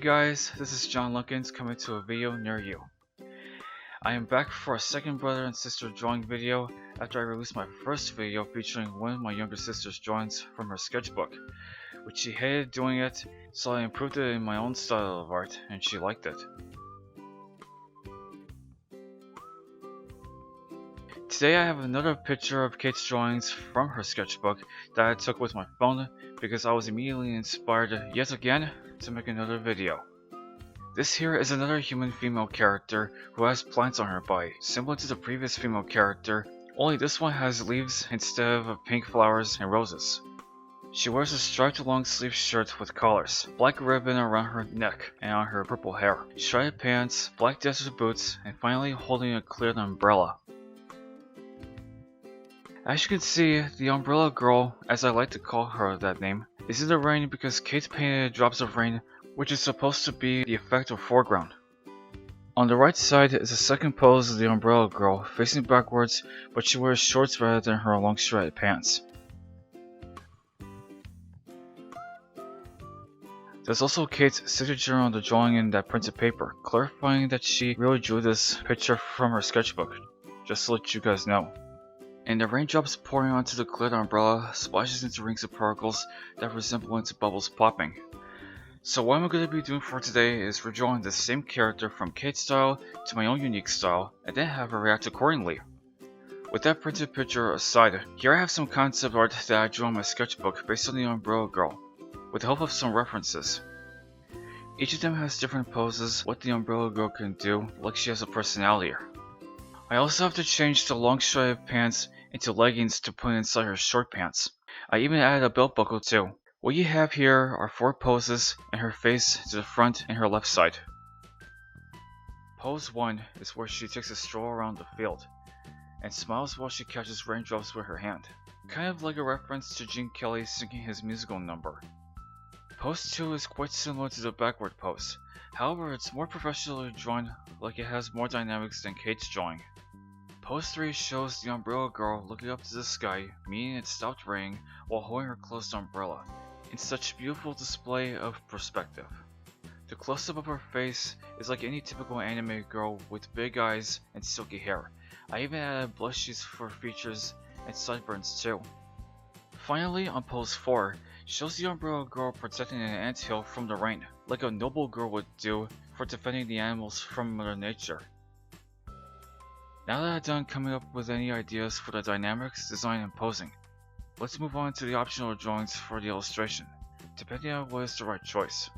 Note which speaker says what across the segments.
Speaker 1: guys, this is John Lunkins coming to a video near you. I am back for a second brother and sister drawing video after I released my first video featuring one of my younger sister's drawings from her sketchbook, which she hated doing it, so I improved it in my own style of art and she liked it. Today I have another picture of Kate's drawings from her sketchbook that I took with my phone because I was immediately inspired yet again to make another video. This here is another human female character who has plants on her body, similar to the previous female character, only this one has leaves instead of pink flowers and roses. She wears a striped long sleeve shirt with collars, black ribbon around her neck and on her purple hair, striped pants, black desert boots, and finally holding a clear umbrella. As you can see, the Umbrella Girl, as I like to call her that name, is in the rain because Kate painted drops of rain, which is supposed to be the effect of foreground. On the right side is a second pose of the Umbrella Girl, facing backwards, but she wears shorts rather than her long striped pants. There's also Kate's signature on the drawing in that printed paper, clarifying that she really drew this picture from her sketchbook, just to let you guys know. And the raindrops pouring onto the glittered umbrella splashes into rings of particles that resemble into bubbles popping. So what I'm going to be doing for today is redrawing the same character from Kate's style to my own unique style, and then have her react accordingly. With that printed picture aside, here I have some concept art that I drew on my sketchbook based on the Umbrella Girl, with the help of some references. Each of them has different poses what the Umbrella Girl can do, like she has a personality. I also have to change the long striped pants into leggings to put inside her short pants. I even added a belt buckle too. What you have here are 4 poses and her face to the front and her left side. Pose 1 is where she takes a stroll around the field and smiles while she catches raindrops with her hand, kind of like a reference to Gene Kelly singing his musical number. Pose 2 is quite similar to the backward pose, however it's more professionally drawn, like it has more dynamics than Kate's drawing. Pose 3 shows the Umbrella Girl looking up to the sky, meaning it stopped raining, while holding her closed umbrella, in such beautiful display of perspective. The close-up of her face is like any typical anime girl with big eyes and silky hair. I even added blushes for features and sideburns too. Finally, on pose 4, shows the Umbrella Girl protecting an anthill from the rain, like a noble girl would do for defending the animals from Mother Nature. Now that I'm done coming up with any ideas for the dynamics, design, and posing, let's move on to the optional drawings for the illustration, depending on what is the right choice.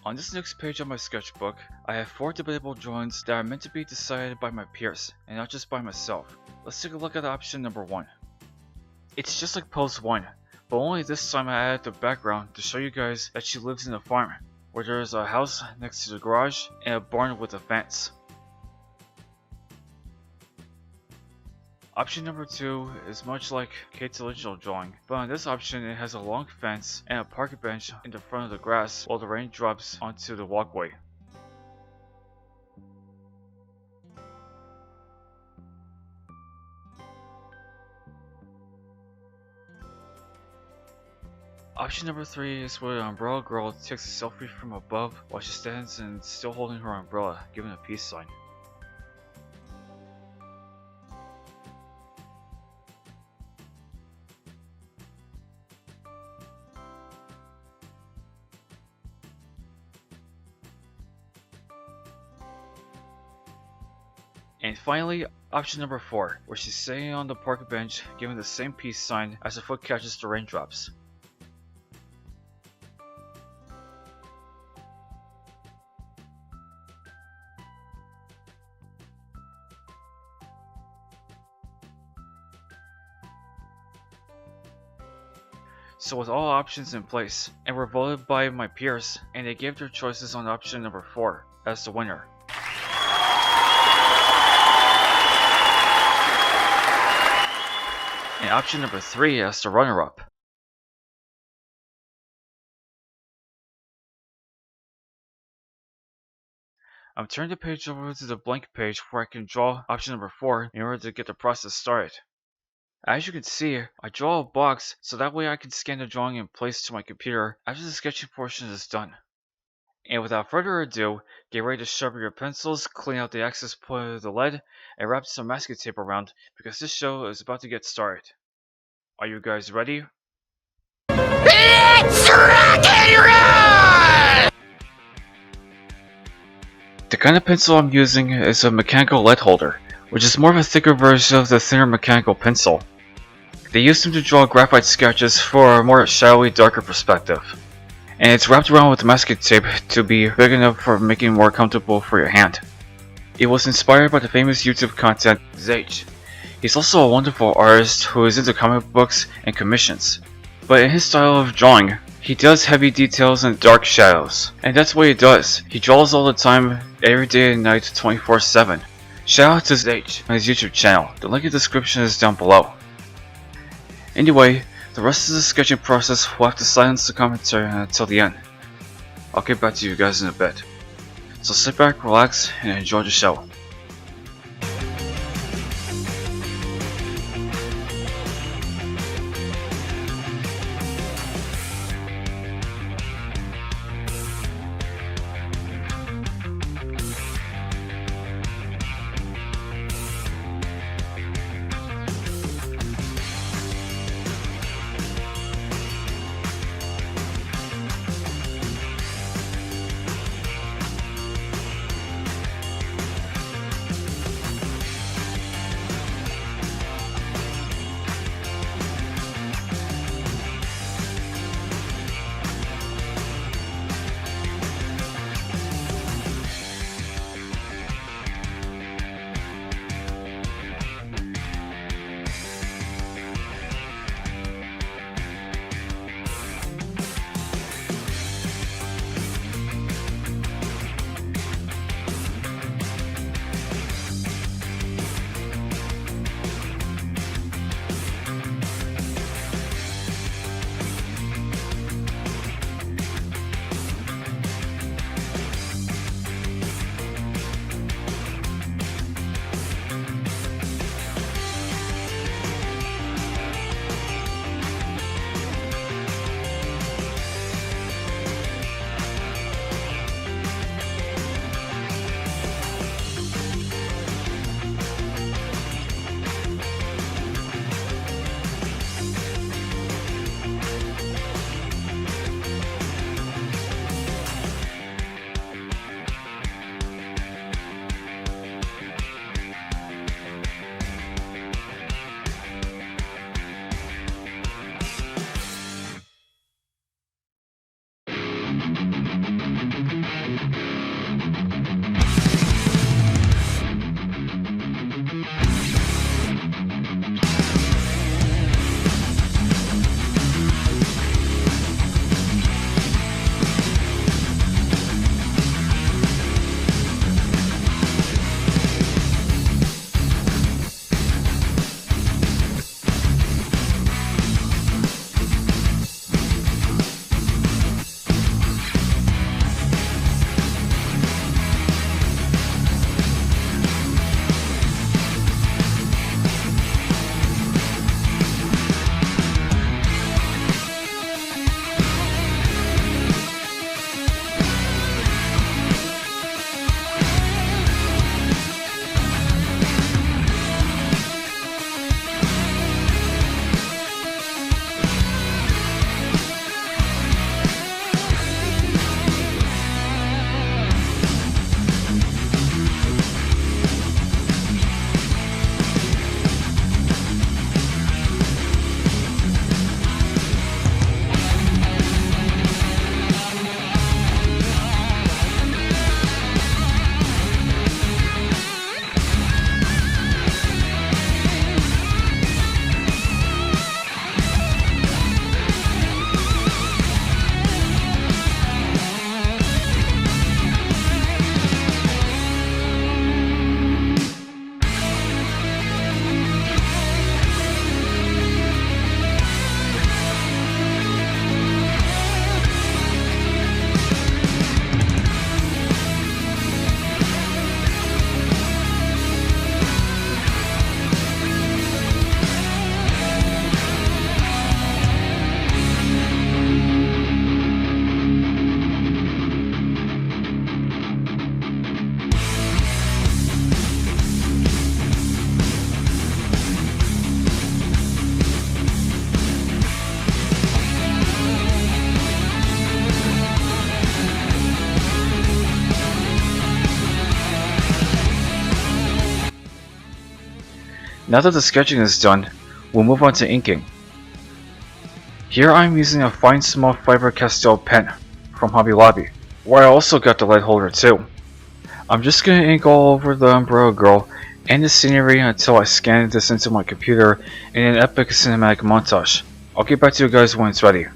Speaker 1: On this next page of my sketchbook, I have 4 debatable drawings that are meant to be decided by my peers, and not just by myself. Let's take a look at option number 1. It's just like pose 1, but only this time I added the background to show you guys that she lives in a farm, where there is a house next to the garage and a barn with a fence. Option number 2 is much like Kate's original drawing, but on this option it has a long fence and a park bench in the front of the grass while the rain drops onto the walkway. Option number 3 is where the Umbrella Girl takes a selfie from above while she stands and still holding her umbrella, giving a peace sign. And finally, option number 4, where she's sitting on the park bench giving the same peace sign as her foot catches the raindrops. So with all options in place, and were voted by my peers, and they gave their choices on option number 4 as the winner. And option number 3 as the runner-up. I'm turning the page over to the blank page where I can draw option number 4 in order to get the process started. As you can see, I draw a box so that way I can scan the drawing in place to my computer after the sketching portion is done. And without further ado, get ready to sharpen your pencils, clean out the access point of the lead, and wrap some masking tape around because this show is about to get started. Are you guys ready?
Speaker 2: Let's rock and roll!
Speaker 1: The kind of pencil I'm using is a mechanical lead holder, which is more of a thicker version of the thinner mechanical pencil. They use them to draw graphite sketches for a more shadowy, darker perspective. And it's wrapped around with masking tape to be big enough for making it more comfortable for your hand. It was inspired by the famous YouTube content Zage. He's also a wonderful artist who is into comic books and commissions. But in his style of drawing, he does heavy details and dark shadows. And that's what he does. He draws all the time, every day and night, 24/7. Shout out to Zage on his YouTube channel. The link in the description is down below. Anyway, the rest of the sketching process will have to silence the commentary until the end. I'll get back to you guys in a bit. So sit back, relax, and enjoy the show. Now that the sketching is done, we'll move on to inking. Here I'm using a fine small Faber-Castell pen from Hobby Lobby, where I also got the light holder too. I'm just gonna ink all over the Umbrella Girl and the scenery until I scan this into my computer in an epic cinematic montage. I'll get back to you guys when it's ready.